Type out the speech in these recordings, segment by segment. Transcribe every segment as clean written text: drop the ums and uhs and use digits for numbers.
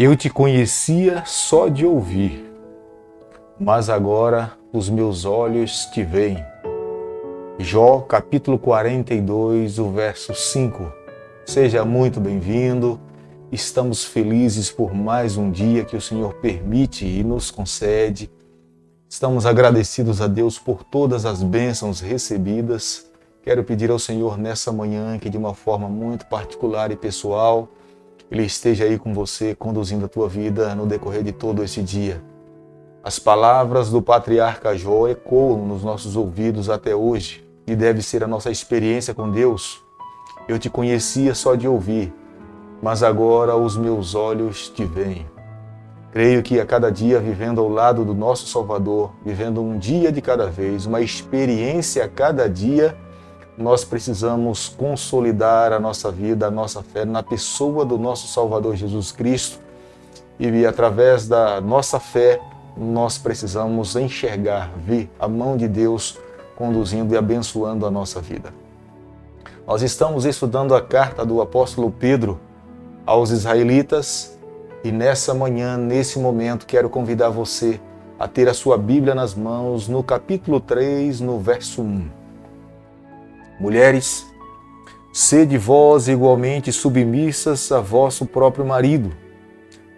Eu te conhecia só de ouvir, mas agora os meus olhos te veem. Jó, capítulo 42, o verso 5. Seja muito bem-vindo. Estamos felizes por mais um dia que o Senhor permite e nos concede. Estamos agradecidos a Deus por todas as bênçãos recebidas. Quero pedir ao Senhor nessa manhã que de uma forma muito particular e pessoal, Ele esteja aí com você, conduzindo a tua vida no decorrer de todo esse dia. As palavras do patriarca Jó ecoam nos nossos ouvidos até hoje e deve ser a nossa experiência com Deus. Eu te conhecia só de ouvir, mas agora os meus olhos te veem. Creio que a cada dia, vivendo ao lado do nosso Salvador, vivendo um dia de cada vez, uma experiência a cada dia, nós precisamos consolidar a nossa vida, a nossa fé na pessoa do nosso Salvador Jesus Cristo. E através da nossa fé, nós precisamos enxergar, ver a mão de Deus conduzindo e abençoando a nossa vida. Nós estamos estudando a carta do apóstolo Pedro aos israelitas e nessa manhã, nesse momento, quero convidar você a ter a sua Bíblia nas mãos no capítulo 3, no verso 1. Mulheres, sede vós igualmente submissas a vosso próprio marido,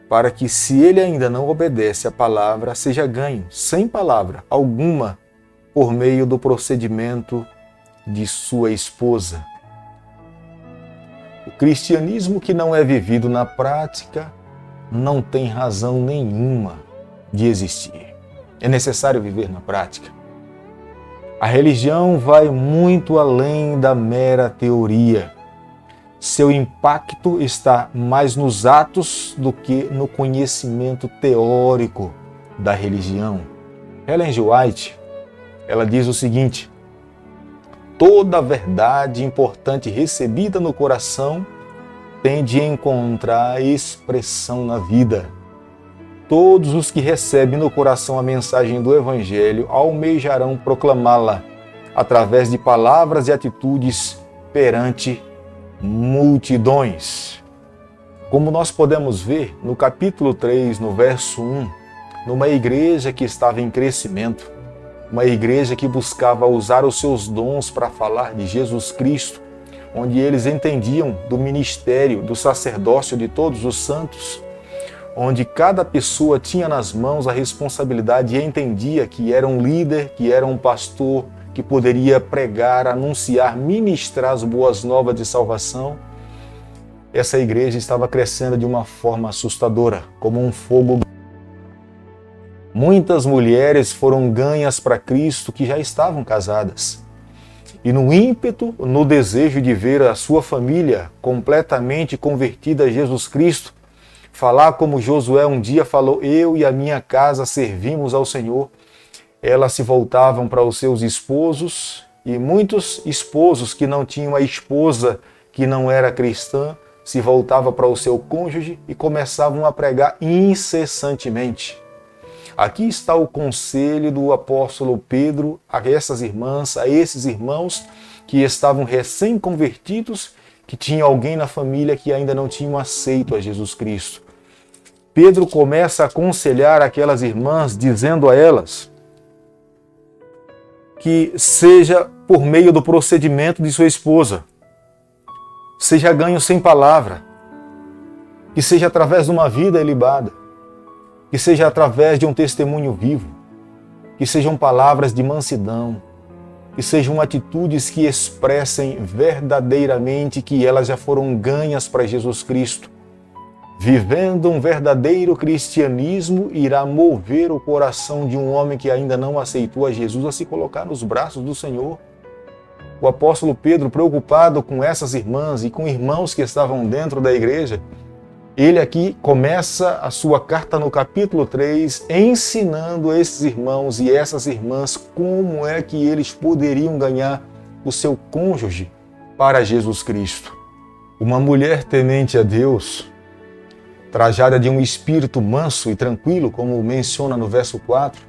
para que, se ele ainda não obedece à palavra, seja ganho, sem palavra alguma, por meio do procedimento de sua esposa. O cristianismo que não é vivido na prática não tem razão nenhuma de existir. É necessário viver na prática. A religião vai muito além da mera teoria. Seu impacto está mais nos atos do que no conhecimento teórico da religião. Ellen G. White, ela diz o seguinte: toda verdade importante recebida no coração tende a encontrar expressão na vida. Todos os que recebem no coração a mensagem do Evangelho almejarão proclamá-la através de palavras e atitudes perante multidões. Como nós podemos ver no capítulo 3, no verso 1, numa igreja que estava em crescimento, uma igreja que buscava usar os seus dons para falar de Jesus Cristo, onde eles entendiam do ministério, do sacerdócio de todos os santos, onde cada pessoa tinha nas mãos a responsabilidade e entendia que era um líder, que era um pastor, que poderia pregar, anunciar, ministrar as boas novas de salvação. Essa igreja estava crescendo de uma forma assustadora, como um fogo. Muitas mulheres foram ganhas para Cristo que já estavam casadas. E no ímpeto, no desejo de ver a sua família completamente convertida a Jesus Cristo, falar como Josué um dia falou: eu e a minha casa servimos ao Senhor, elas se voltavam para os seus esposos, e muitos esposos que não tinham a esposa que não era cristã, se voltavam para o seu cônjuge e começavam a pregar incessantemente. Aqui está o conselho do apóstolo Pedro a essas irmãs, a esses irmãos que estavam recém-convertidos, que tinha alguém na família que ainda não tinham aceito a Jesus Cristo. Pedro começa a aconselhar aquelas irmãs, dizendo a elas que seja por meio do procedimento de sua esposa, seja ganho sem palavra, que seja através de uma vida ilibada, que seja através de um testemunho vivo, que sejam palavras de mansidão, que sejam atitudes que expressem verdadeiramente que elas já foram ganhas para Jesus Cristo. Vivendo um verdadeiro cristianismo irá mover o coração de um homem que ainda não aceitou a Jesus a se colocar nos braços do Senhor. O apóstolo Pedro, preocupado com essas irmãs e com irmãos que estavam dentro da igreja, ele aqui começa a sua carta no capítulo 3, ensinando esses irmãos e essas irmãs como é que eles poderiam ganhar o seu cônjuge para Jesus Cristo. Uma mulher temente a Deus, trajada de um espírito manso e tranquilo, como menciona no verso 4,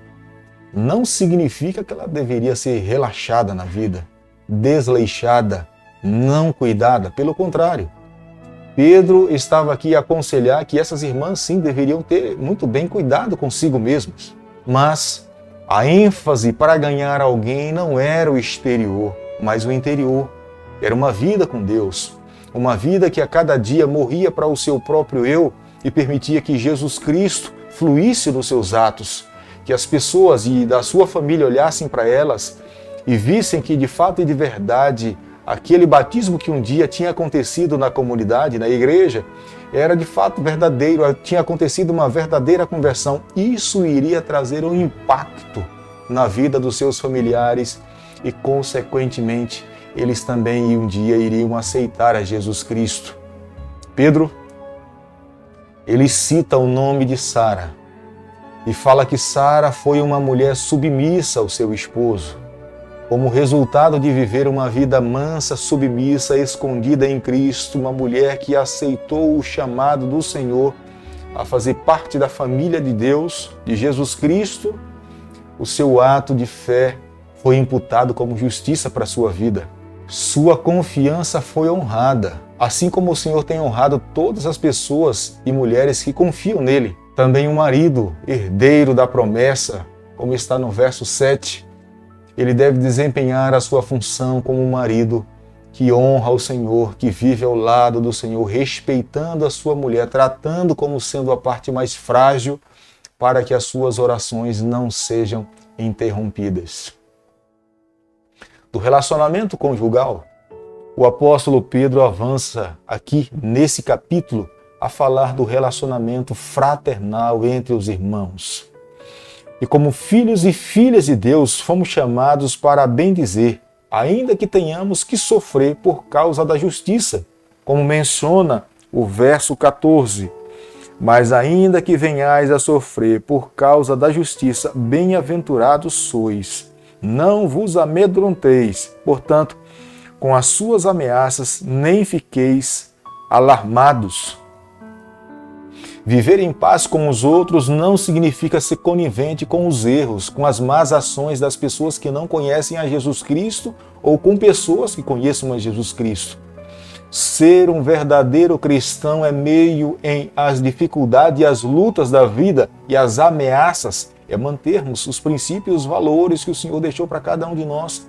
não significa que ela deveria ser relaxada na vida, desleixada, não cuidada. Pelo contrário, Pedro estava aqui a aconselhar que essas irmãs sim deveriam ter muito bem cuidado consigo mesmas. Mas a ênfase para ganhar alguém não era o exterior, mas o interior. Era uma vida com Deus, uma vida que a cada dia morria para o seu próprio eu e permitia que Jesus Cristo fluísse nos seus atos, que as pessoas e da sua família olhassem para elas e vissem que de fato e de verdade aquele batismo que um dia tinha acontecido na comunidade, na igreja, era de fato verdadeiro, tinha acontecido uma verdadeira conversão. Isso iria trazer um impacto na vida dos seus familiares e, consequentemente, eles também um dia iriam aceitar a Jesus Cristo. Pedro, ele cita o nome de Sara e fala que Sara foi uma mulher submissa ao seu esposo, como resultado de viver uma vida mansa, submissa, escondida em Cristo, uma mulher que aceitou o chamado do Senhor a fazer parte da família de Deus, de Jesus Cristo. O seu ato de fé foi imputado como justiça para a sua vida. Sua confiança foi honrada, assim como o Senhor tem honrado todas as pessoas e mulheres que confiam nele. Também o marido, herdeiro da promessa, como está no verso 7, ele deve desempenhar a sua função como um marido que honra o Senhor, que vive ao lado do Senhor, respeitando a sua mulher, tratando como sendo a parte mais frágil, para que as suas orações não sejam interrompidas. Do relacionamento conjugal, o apóstolo Pedro avança aqui nesse capítulo a falar do relacionamento fraternal entre os irmãos. E como filhos e filhas de Deus, fomos chamados para bendizer, ainda que tenhamos que sofrer por causa da justiça, como menciona o verso 14. Mas ainda que venhais a sofrer por causa da justiça, bem-aventurados sois. Não vos amedronteis, portanto, com as suas ameaças, nem fiqueis alarmados. Viver em paz com os outros não significa ser conivente com os erros, com as más ações das pessoas que não conhecem a Jesus Cristo ou com pessoas que conheçam a Jesus Cristo. Ser um verdadeiro cristão é meio em as dificuldades e as lutas da vida e as ameaças, é mantermos os princípios e os valores que o Senhor deixou para cada um de nós.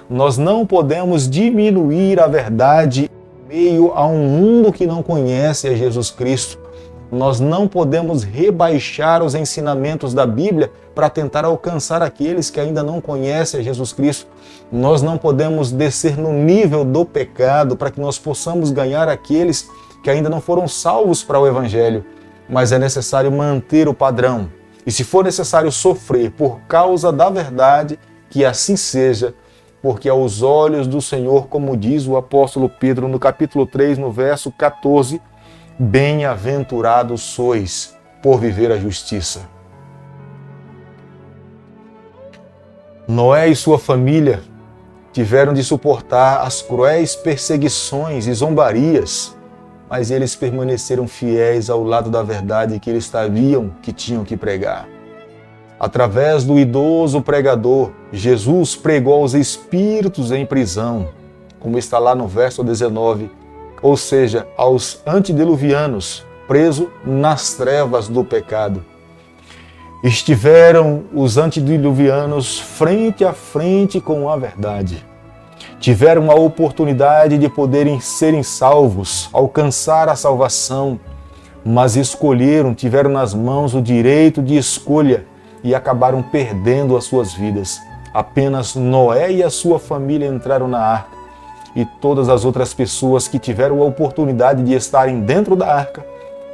Nós não podemos diminuir a verdade em meio a um mundo que não conhece a Jesus Cristo. Nós não podemos rebaixar os ensinamentos da Bíblia para tentar alcançar aqueles que ainda não conhecem a Jesus Cristo. Nós não podemos descer no nível do pecado para que nós possamos ganhar aqueles que ainda não foram salvos para o Evangelho. Mas é necessário manter o padrão. E se for necessário sofrer por causa da verdade, que assim seja, porque aos olhos do Senhor, como diz o apóstolo Pedro no capítulo 3, no verso 14, bem-aventurados sois por viver a justiça. Noé e sua família tiveram de suportar as cruéis perseguições e zombarias, mas eles permaneceram fiéis ao lado da verdade que eles sabiam que tinham que pregar. Através do idoso pregador, Jesus pregou aos espíritos em prisão, como está lá no verso 19, ou seja, aos antediluvianos, presos nas trevas do pecado. Estiveram os antediluvianos frente a frente com a verdade. Tiveram a oportunidade de poderem serem salvos, alcançar a salvação, mas escolheram, tiveram nas mãos o direito de escolha e acabaram perdendo as suas vidas. Apenas Noé e a sua família entraram na arca. E todas as outras pessoas que tiveram a oportunidade de estarem dentro da arca,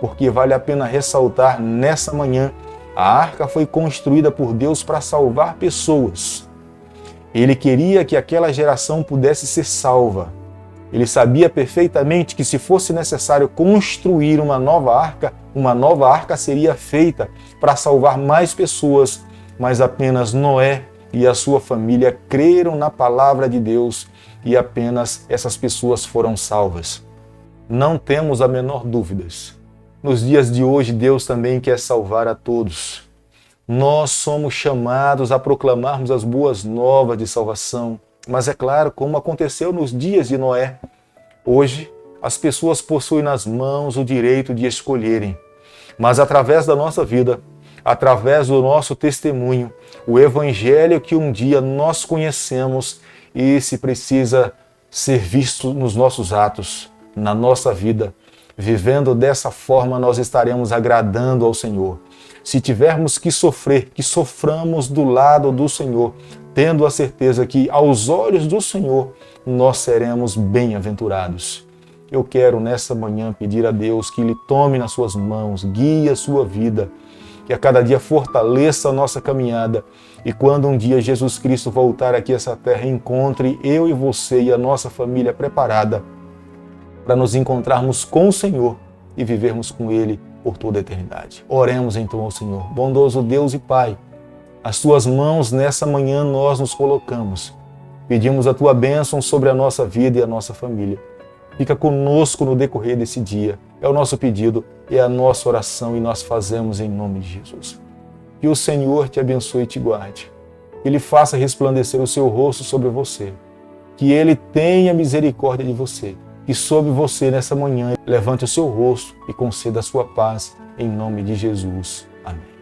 porque vale a pena ressaltar nessa manhã, a arca foi construída por Deus para salvar pessoas. Ele queria que aquela geração pudesse ser salva. Ele sabia perfeitamente que se fosse necessário construir uma nova arca seria feita para salvar mais pessoas, mas apenas Noé e a sua família creram na palavra de Deus e apenas essas pessoas foram salvas. Não temos a menor dúvida. Nos dias de hoje, Deus também quer salvar a todos. Nós somos chamados a proclamarmos as boas novas de salvação, mas é claro, como aconteceu nos dias de Noé, hoje as pessoas possuem nas mãos o direito de escolherem, mas através da nossa vida, através do nosso testemunho, o evangelho que um dia nós conhecemos, esse precisa ser visto nos nossos atos, na nossa vida. Vivendo dessa forma, nós estaremos agradando ao Senhor. Se tivermos que sofrer, que soframos do lado do Senhor, tendo a certeza que aos olhos do Senhor nós seremos bem-aventurados. Eu quero nessa manhã pedir a Deus que Ele tome nas suas mãos, guie a sua vida, que a cada dia fortaleça a nossa caminhada e quando um dia Jesus Cristo voltar aqui a essa terra, encontre eu e você e a nossa família preparada para nos encontrarmos com o Senhor e vivermos com Ele por toda a eternidade. Oremos então ao Senhor. Bondoso Deus e Pai, as Tuas mãos nessa manhã nós nos colocamos. Pedimos a Tua bênção sobre a nossa vida e a nossa família. Fica conosco no decorrer desse dia. É o nosso pedido, é a nossa oração e nós fazemos em nome de Jesus. Que o Senhor te abençoe e te guarde. Que Ele faça resplandecer o seu rosto sobre você. Que Ele tenha misericórdia de você. Que sobre você nessa manhã levante o seu rosto e conceda a sua paz em nome de Jesus. Amém.